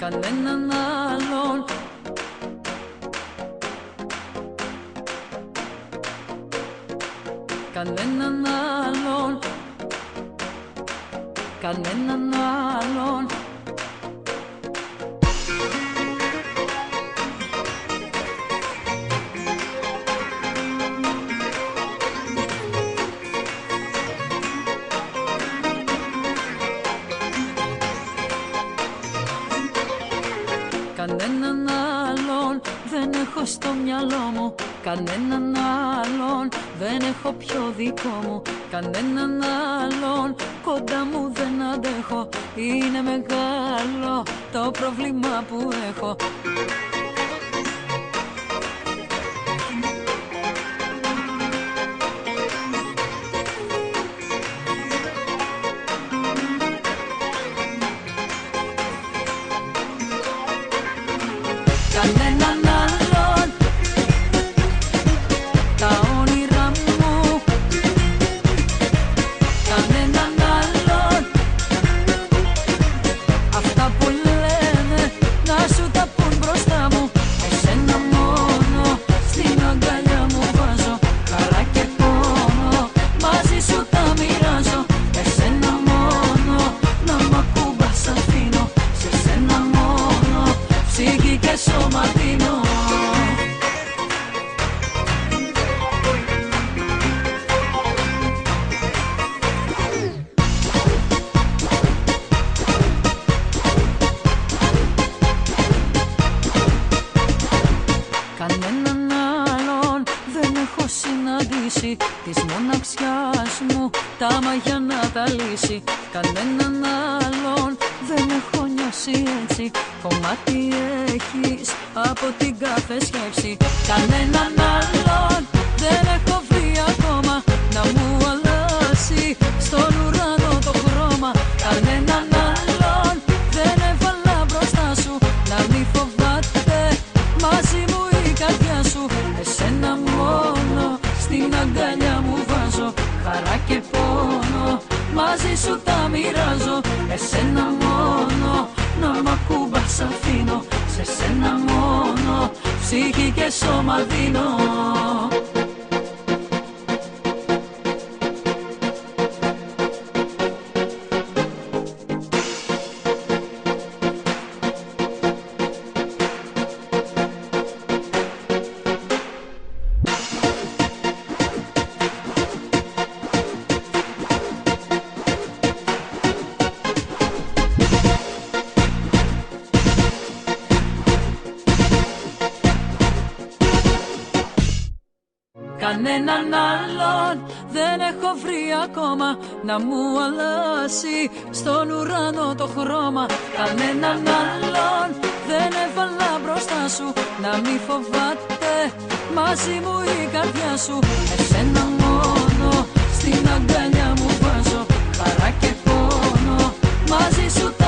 κανέναν άλλον. Κανέναν άλλον. Κανέναν άλλον. Κανέναν άλλον δεν έχω στο μυαλό μου. Κανέναν άλλον δεν έχω πιο δικό μου. Κανέναν άλλον κοντά μου δεν αντέχω. Είναι μεγάλο το πρόβλημα που έχω. Κανέναν άλλον τα όνειρά μου. Κανέναν άλλον αυτά που λένε να σου τα πουν μπροστά μου. Εσένα μόνο στην αγκαλιά μου βάζω. Χαρά και πόνο μαζί σου τα μοιράζω. Εσένα μόνο να μ' ακουμπάς αφήνω. Σε σένα μόνο ψυχή και σώμα δίνω. Κανέναν άλλον δεν έχω συναντήσει. Της μοναξιάς μου τα μαγιά να τα λύσει. Κανέναν άλλον δεν έχω νιώσει έτσι. Κομμάτι έχεις από την κάθε σκέψη. Κανέναν άλλον δεν έχω βρει ακόμα να μου αλλάσει στον ουρανό το χρώμα. Κανέναν άλλον δεν έβαλα μπροστά σου. Να μη φοβάται μαζί μου η καρδιά σου. Εσένα μόνο στην αγκαλιά μου βάζω. Χαρά και πόνο μαζί σου τα μοιράζω. Εσένα μόνο να μ' ακουμπάς αφήνω. Σε σένα μόνο ψυχή και σώμα δίνω. Κανέναν άλλον δεν έχω βρει ακόμα να μου αλλάσει στον ουρανό το χρώμα. Κανέναν άλλον δεν έβαλα μπροστά σου. Να μη φοβάται μαζί μου η καρδιά σου. Εσένα μόνο στην αγκαλιά μου βάζω. Χαρά και πόνο μαζί σου τα